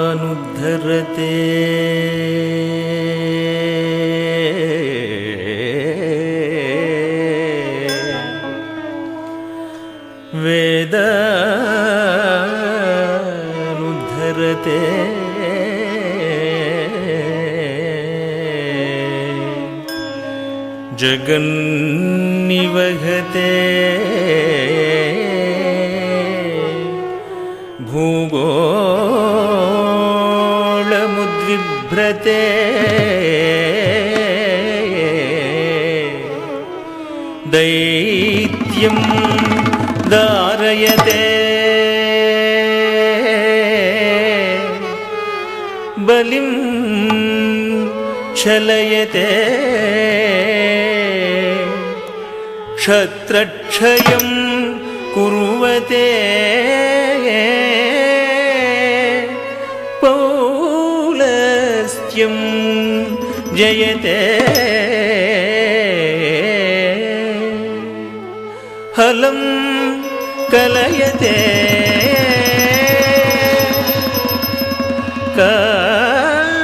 వేదానుద్ధరతే వేదానుద్ధరతే జగన్నివహతే భూగోళముద్విభ్రతే దైత్యం దారయతే బలిం చలయతే క్షత్రక్షయం కుర్వతే పౌలస్త్యం జయతే హలం కలయతే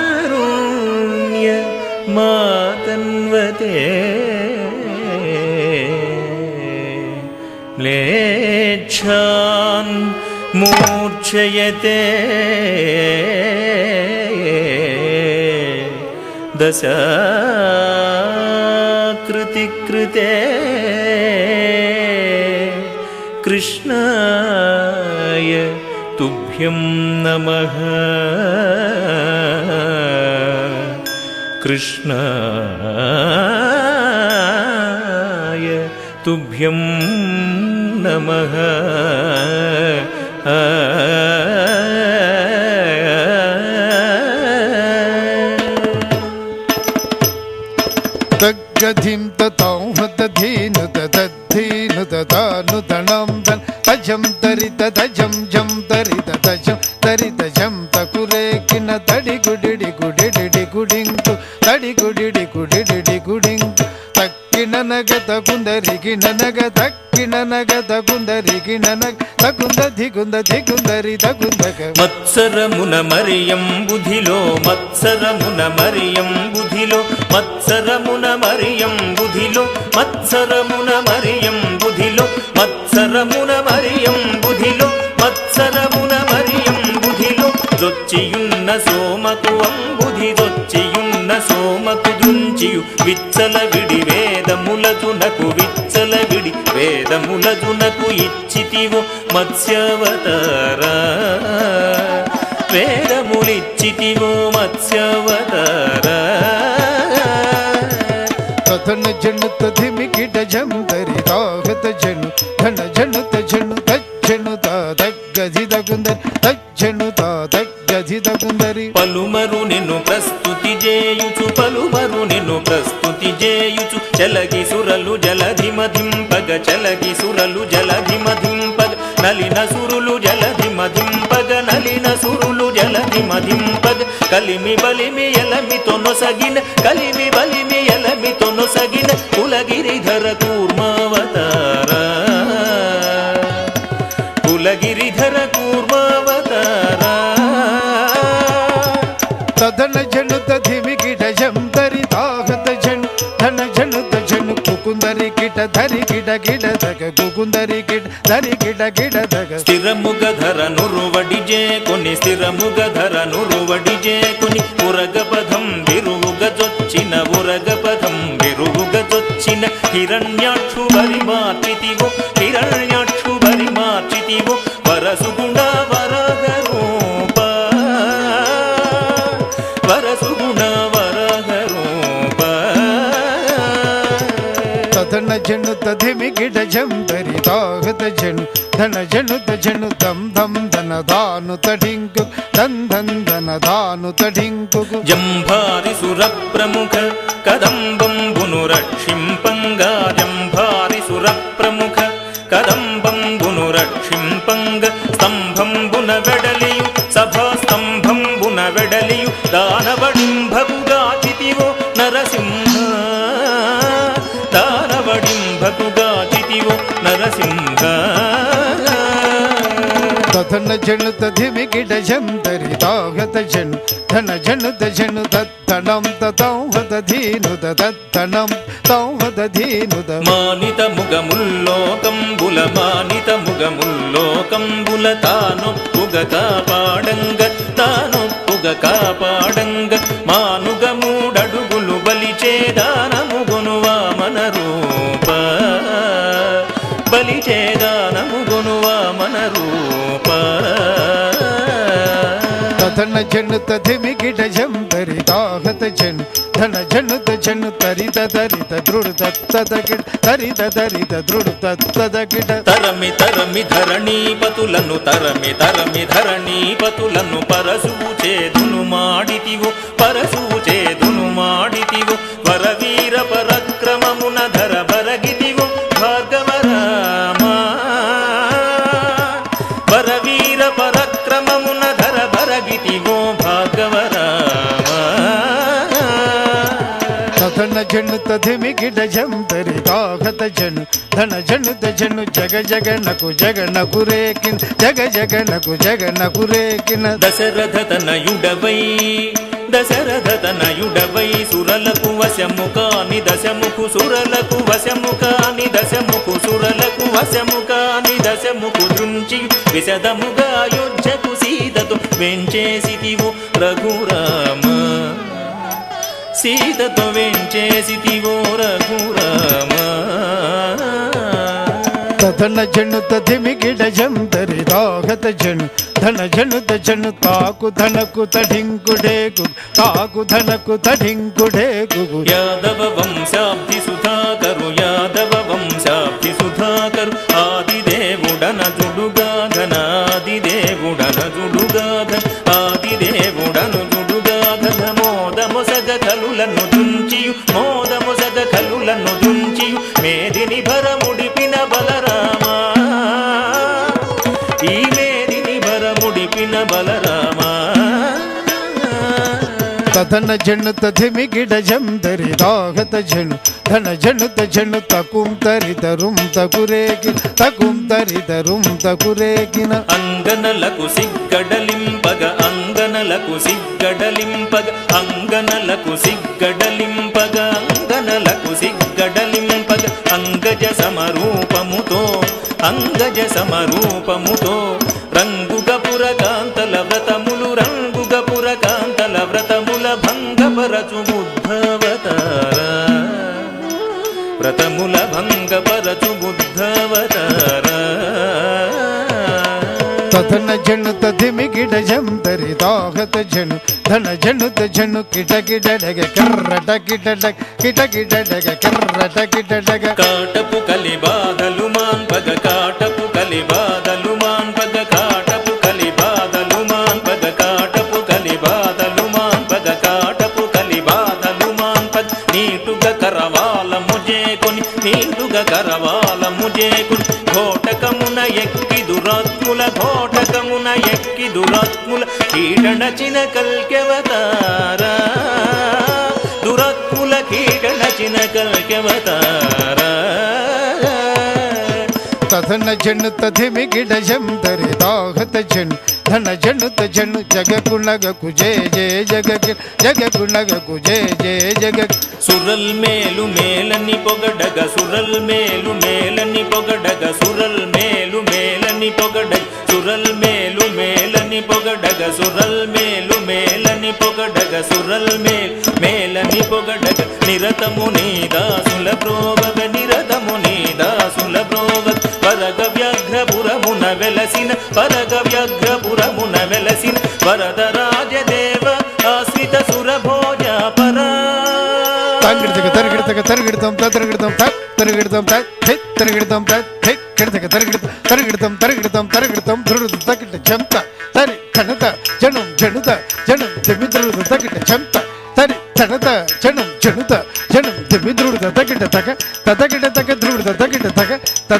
కారుణ్య మాతన్వతే మ్లేచ్ఛాన్ మూర్ఛయతే దశాకృతి కృతే కృష్ణాయ తుభ్యం నమః కృష్ణాయ తుభ్యం నమః తగ్గధిం తతాం హతధీను తదద్ధీను తదాను తణం తన్ తజం తరిత తజం జం తరిత తజం తరిత జం తకురేకిన తడి గుడిడి గుడిడి గుడింకు తడి గుడిడి గుడిడి గుడింకు తక్కిన నగత కుందరికి ననగ తక్కిన నగత కుందరికి ననగ తకుంద దిగుంద దిగుందరి తకుందక మత్సరమున మరియం బుధిలో మత్సరమున మరియం బుధిలో మత్సరమున మరియం బుధిలో మత్సరమున మరియం బుధిలో మత్సరమున మరియం బుధిలో మత్సరమున మరియం బుధిలో దొచ్చియున్న సోమకు అంబుధి దొచ్చియున్న సోమకు దృంచియు విచ్చల విడి వేదములజునకు విచ్చల విడి వేదములజునకు ఇచ్చితివో మత్స్యవతారా వేదములిచ్చితివో మత్స్యవతారా తన జను తధిమికిట జం తరి తాగత జను ధన జను తజను తజ్జను తగ్గది తగుందరి తజ్జను తగ్గది తగుందరి పలుమరు నిన్ను ప్రస్తుతి చేయుచు పలుమరు నిన్ను ప్రస్తుతి చేయుచు చలగి సురలు జలధిమధింపగ చలగి సురలు జలధిమధింపగ నలిన సురులు జలధిమధింపగ నలిన సురులు జలధిమధింపగ కలిమి బలిమి ఎలమితో నొసగిన కలిమి బలిమి ఎలమితో నొసగిన కులగిరిధర కూర్మావతారా కులగిరిధర కూర్మావతారా తదన జను తధిమికిట జం తరి తాగత జను ధన జను తజను కుకుందరి కిట ధరి కిట కిట దగ కుకుందరి కిట ధరి కిట కిట దగ స్థిరముగ ధర నురువడి జేకొని స్థిరముగ ధర నురువడి జేకొని ఉరగపథం విరుగుగ జొచ్చిన ఉరగపథం విరుగుగ జొచ్చిన హిరణ్యాక్షు బరి మార్చితివో హిరణ్యాక్షు బరి మార్చితివో వరసుగుణ వరగ రూప వరసుగుణ వరగ రూప తదన జను తధిమికిట జం తరి తాగత జను ధన జను తజను దం ధం ధన ధాను తడింకు ధన్ ధన్ ధన ధాను తడింకు జంభారి సుర ప్రముఖ కదంబంబును రక్షింపంగా జంభారి సుర ప్రముఖ రక్షింపంగ స్తంభంబున వెడలియు సభాస్తంభంబున వెడలియు దానవడింభకుగాచితివో నరసింహ దానవడింభకుగాచితివో నరసింహ తథన జను తధిమిగిడ జంతరి తాగత జను ధన జను దజను తత్తణం తౌహద ధీను తత్తణం తౌహద ధీను మానిత ముగముల్లోకంబుల మానిత ముగముల్లోకంబుల తానొప్పుగ కాపాడంగ తానొప్పుగ కాపాడంగ మానుగమూడడుగులు బలిచేదానముగొను వామన రూప బలిచేదానముగొను వామన రూప తథన జను తధిమిగిడ జంతరి తాగత జను ధన జను దజను తరిత తరిత దృఢ తత్తదగిడ తరిత తరిత దృఢ తత్తదగిడ తరమి తరమి ధరణీపతులను తరమి తరమి ధరణీపతులను పరసూచేదును మాడితివు పరసూచేదును మాడితివు వరవీర పరక్రమమున ధర భరగితివు భార్గవరామ వరవీర పరక్రమమున ధర భరగితివో భార్గవరామ తథన జను తధిమిగిడ జంతరి తాగత జను ధన జను దజను జగ జగనకు జగనకు రేకిన జగ జగనకు జగనకు రేకిన దశరథ తనయుడవై దశరథ తనయుడవై సురలకు వశము కాని దశముకు సురలకు వశము కాని దశముకు సురలకు వశము కాని దశముకు దృంచి విశదముగా యుద్ధకు సీతతో వెంచేసితివు రఘురామ సీతతో వెంచేసితివో రఘురామ తథన జను తధిమిగిడ జంతరి తాగత జను ధన జను దజను తాకు ధనకు తడింకుడేకు తాకు ధనకు తడింకుడేకు యాదవ వంశాబ్ది సుధాకరు యాదవ వంశాబ్ది సుధాకరు ఆదిదేవుడన జుడుగాధన ఆదిదేవుడన జుడుగాధన ఆదిదేవుడను జుడుగాధన మోదమొసగ కలులను దుంచియు మోదమొసగ కలులను దుంచియు మేదిని భరముడిపిన బలరామ ఈ మేదిని భరముడిపిన బలరామ తథన జను తధిమిగిడ జంతరి తాగత జను ధన జను దజను తకుం తరితరుం తకురేకి తకుం తరితరుం తకురేకిన అంగనలకు సిగ్గడలింపగ అంగనలకు సిగ్గడలింపగ అంగనలకు సిగ్గడలింపగ అంగనలకు సిగ్గడలింపగ అంగజ సమరూపముతో అంగజ సమరూపముతో రంగుగపుర కాంతల వ్రతములు రంగుగపుర కాంతల వ్రతముల భంగపరచు బుద్ధవతార వ్రతముల భంగపరచు బుద్ధవతార తథన జను తధిమిగిడ జంతరి తాగత జను ధన జను దజను కిటకిడడగ కర్రట కిటడగ కిటకిడడగ కర్రట కిటడగ కాటపు కలి బాధలు మాన్పగ కాటపు కలి బాధలు మాన్పగ కాటపు కలి బాధలు మాన్పగ కాటపు కలి బాధలు మాన్పగ కాటపు కలి బాధలు మాన్పగ నీటుగా కరవాల ముజేకొని నీటుగా కరవాల ముజేకొని ఘోటకమున ఎక్కి దురాత్ముల ఘోటకమున ఎక్కి దురాత్ముల కీడనచిన కల్కెవతార దురాత్ముల కీడనచిన కల్కెవతార తథన జను తధిమిగిడ జంతరి తాగత జను ధన జను దజను జగకునగకు జయ జయ జగకి జగకునగకు జయ జయ జగ సురల్ మేలు మేలని పొగడగ సురల్ మేలు మేలని పొగడగ సురల్ మేలు మేలని పొగడగ సురల్ మేలు మేలని పొగడగ సురల్ మేలు మేలని పొగడగ సురల్ మేలని పొగడగ నిరతము నీ దాసుల ప్రోవగ నిరతము నీ దాసుల ప్రోవగ పరగ వ్యాఘ్రపురమున వెలసిన పరగ వ్యాఘ్రపురమున వెలసిన వరద రాజదేవ ఆశ్రిత సురభోజ పరా తంగిడతగ తరగిడతగ తరగిడతం తరగిడతం తరగిడతం తరగిడతం కిడతగ తరగిడతం తరగిడతం తరగిడతం తరగిడతం ధృడు తకిట జంత తరి కనత జనం జనుత జనం జమిద్రుడు తకిట జంత తరి తనత జనం జనుత జనం జమిద్రుడు తకిట తక తకిట తక ధృడు తకిట తక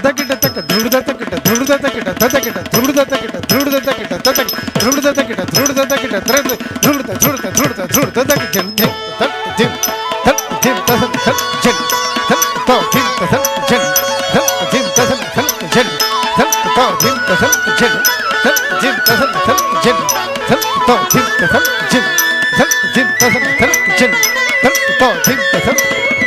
తకిట తక ధృడు తకిట ధృడు తకిట తతకిట ధృడుద తకిట ధృడుద తకిట తతకి ధృడుద తకిట ధృడుద తకిట ధృడుద ధృడుద ధృడుద ధృడుద ధృడుద తకి జన్ ధిం తత్ ధిం తత్ ధిం తత్ తత్ జన్ తత్ తో ధిం తత్ జన్ తత్ ధిం తత్ తత్ జన్ తత్ తో ధిం తత్ జన్ తత్ ధిం తత్ తత్ జన్ తత్ తో ధిం తత్ జన్ తత్ ధిం తత్ తత్ జన్ తత్ తో ధిం తత్